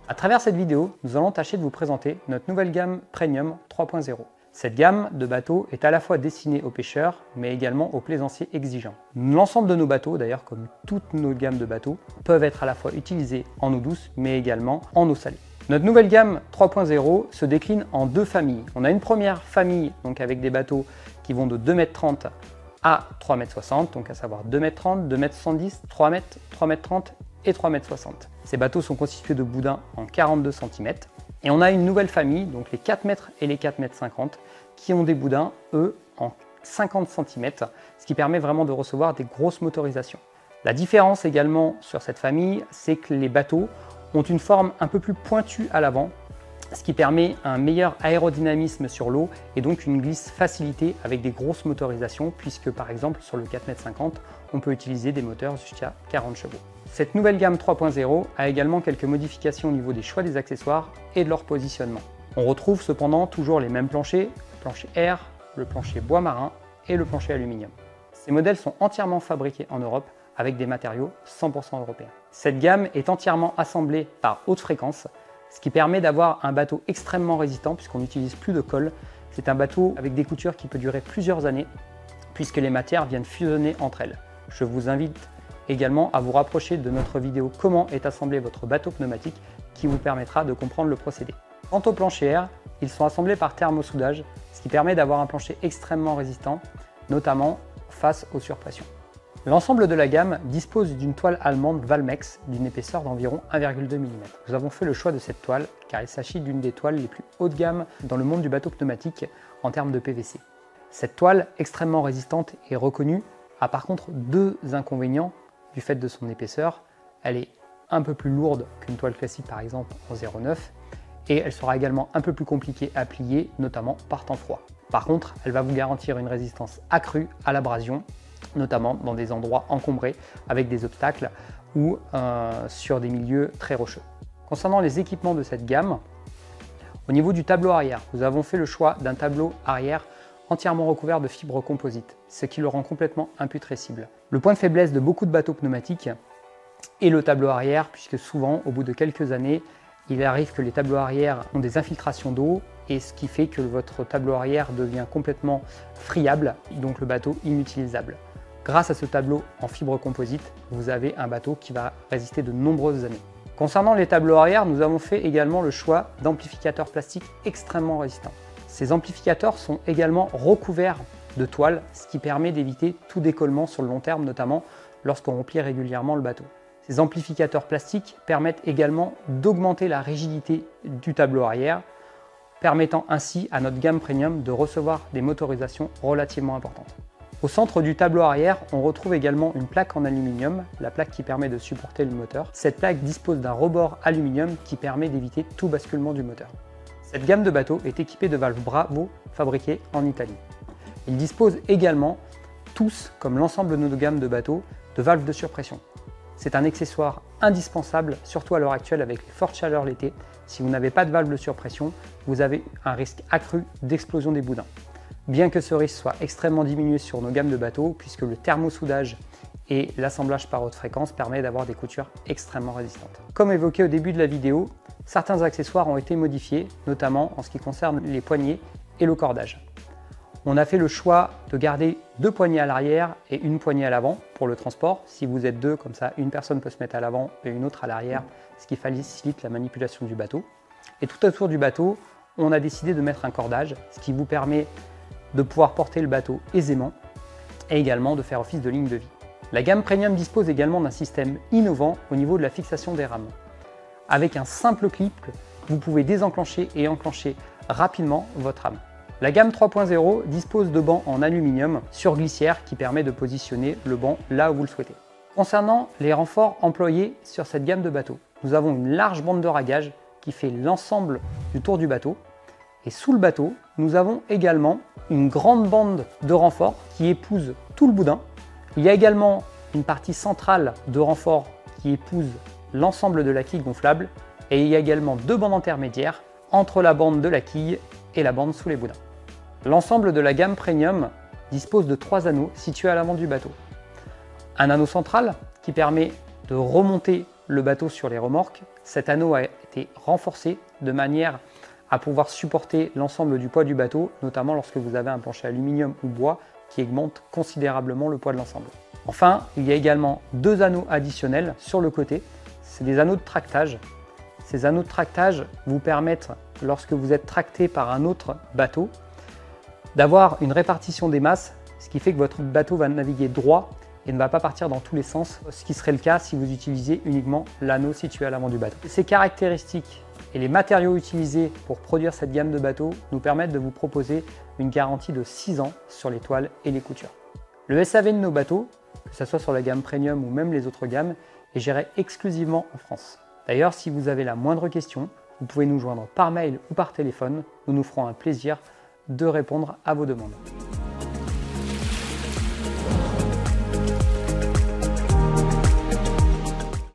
À travers cette vidéo, nous allons tâcher de vous présenter notre nouvelle gamme Premium 3.0. Cette gamme de bateaux est à la fois destinée aux pêcheurs, mais également aux plaisanciers exigeants. L'ensemble de nos bateaux, d'ailleurs comme toutes nos gammes de bateaux, peuvent être à la fois utilisés en eau douce, mais également en eau salée. Notre nouvelle gamme 3.0 se décline en deux familles. On a une première famille donc avec des bateaux qui vont de 2,30 m à 3,60 m, donc à savoir 2,30 m, 2,70 m, 3 m, 3,30 m et 3,60 m. Ces bateaux sont constitués de boudins en 42 cm. Et on a une nouvelle famille, donc les 4 mètres et les 4,50 m, qui ont des boudins, eux, en 50 cm, ce qui permet vraiment de recevoir des grosses motorisations. La différence également sur cette famille, c'est que les bateaux ont une forme un peu plus pointue à l'avant, ce qui permet un meilleur aérodynamisme sur l'eau et donc une glisse facilitée avec des grosses motorisations, puisque par exemple sur le 4,50 m, on peut utiliser des moteurs jusqu'à 40 chevaux. Cette nouvelle gamme 3.0 a également quelques modifications au niveau des choix des accessoires et de leur positionnement. On retrouve cependant toujours les mêmes planchers, le plancher air, le plancher bois marin et le plancher aluminium. Ces modèles sont entièrement fabriqués en Europe avec des matériaux 100% européens. Cette gamme est entièrement assemblée par haute fréquence, ce qui permet d'avoir un bateau extrêmement résistant puisqu'on n'utilise plus de colle. C'est un bateau avec des coutures qui peut durer plusieurs années puisque les matières viennent fusionner entre elles. Je vous invite également à vous rapprocher de notre vidéo comment est assemblé votre bateau pneumatique qui vous permettra de comprendre le procédé. Quant au plancher air, ils sont assemblés par thermosoudage, ce qui permet d'avoir un plancher extrêmement résistant, notamment face aux surpressions. L'ensemble de la gamme dispose d'une toile allemande Valmex d'une épaisseur d'environ 1,2 mm. Nous avons fait le choix de cette toile car il s'agit d'une des toiles les plus haut de gamme dans le monde du bateau pneumatique en termes de PVC. Cette toile extrêmement résistante et reconnue a par contre deux inconvénients du fait de son épaisseur. Elle est un peu plus lourde qu'une toile classique par exemple en 0,9 et elle sera également un peu plus compliquée à plier, notamment par temps froid. Par contre, elle va vous garantir une résistance accrue à l'abrasion, notamment dans des endroits encombrés avec des obstacles ou sur des milieux très rocheux. Concernant les équipements de cette gamme, au niveau du tableau arrière, nous avons fait le choix d'un tableau arrière entièrement recouvert de fibres composites, ce qui le rend complètement imputrescible. Le point de faiblesse de beaucoup de bateaux pneumatiques est le tableau arrière, puisque souvent, au bout de quelques années, il arrive que les tableaux arrière ont des infiltrations d'eau, et ce qui fait que votre tableau arrière devient complètement friable, donc le bateau inutilisable. Grâce à ce tableau en fibres composites, vous avez un bateau qui va résister de nombreuses années. Concernant les tableaux arrière, nous avons fait également le choix d'amplificateurs plastiques extrêmement résistants. Ces amplificateurs sont également recouverts de toile, ce qui permet d'éviter tout décollement sur le long terme, notamment lorsqu'on remplit régulièrement le bateau. Ces amplificateurs plastiques permettent également d'augmenter la rigidité du tableau arrière, permettant ainsi à notre gamme Premium de recevoir des motorisations relativement importantes. Au centre du tableau arrière, on retrouve également une plaque en aluminium, la plaque qui permet de supporter le moteur. Cette plaque dispose d'un rebord aluminium qui permet d'éviter tout basculement du moteur. Cette gamme de bateaux est équipée de valves Bravo fabriquées en Italie. Ils disposent également, tous, comme l'ensemble de nos gammes de bateaux, de valves de surpression. C'est un accessoire indispensable, surtout à l'heure actuelle avec les fortes chaleurs l'été. Si vous n'avez pas de valve de surpression, vous avez un risque accru d'explosion des boudins. Bien que ce risque soit extrêmement diminué sur nos gammes de bateaux, puisque le thermosoudage et l'assemblage par haute fréquence permet d'avoir des coutures extrêmement résistantes. Comme évoqué au début de la vidéo, certains accessoires ont été modifiés, notamment en ce qui concerne les poignées et le cordage. On a fait le choix de garder deux poignées à l'arrière et une poignée à l'avant pour le transport. Si vous êtes deux, comme ça, une personne peut se mettre à l'avant et une autre à l'arrière, ce qui facilite la manipulation du bateau. Et tout autour du bateau, on a décidé de mettre un cordage, ce qui vous permet de pouvoir porter le bateau aisément et également de faire office de ligne de vie. La gamme Premium dispose également d'un système innovant au niveau de la fixation des rames. Avec un simple clip, vous pouvez désenclencher et enclencher rapidement votre rame. La gamme 3.0 dispose de bancs en aluminium sur glissière qui permet de positionner le banc là où vous le souhaitez. Concernant les renforts employés sur cette gamme de bateaux, nous avons une large bande de ragage qui fait l'ensemble du tour du bateau. Et sous le bateau, nous avons également une grande bande de renforts qui épouse tout le boudin. Il y a également une partie centrale de renfort qui épouse l'ensemble de la quille gonflable et il y a également deux bandes intermédiaires entre la bande de la quille et la bande sous les boudins. L'ensemble de la gamme Premium dispose de 3 anneaux situés à l'avant du bateau. Un anneau central qui permet de remonter le bateau sur les remorques. Cet anneau a été été renforcé de manière à pouvoir supporter l'ensemble du poids du bateau, notamment lorsque vous avez un plancher aluminium ou bois qui augmente considérablement le poids de l'ensemble. Enfin, il y a également 2 anneaux additionnels sur le côté. C'est des anneaux de tractage. Ces anneaux de tractage vous permettent, lorsque vous êtes tracté par un autre bateau, d'avoir une répartition des masses, ce qui fait que votre bateau va naviguer droit et ne va pas partir dans tous les sens, ce qui serait le cas si vous utilisiez uniquement l'anneau situé à l'avant du bateau. Ces caractéristiques et les matériaux utilisés pour produire cette gamme de bateaux nous permettent de vous proposer une garantie de 6 ans sur les toiles et les coutures. Le SAV de nos bateaux, que ce soit sur la gamme Premium ou même les autres gammes, est géré exclusivement en France. D'ailleurs, si vous avez la moindre question, vous pouvez nous joindre par mail ou par téléphone. Nous nous ferons un plaisir de répondre à vos demandes.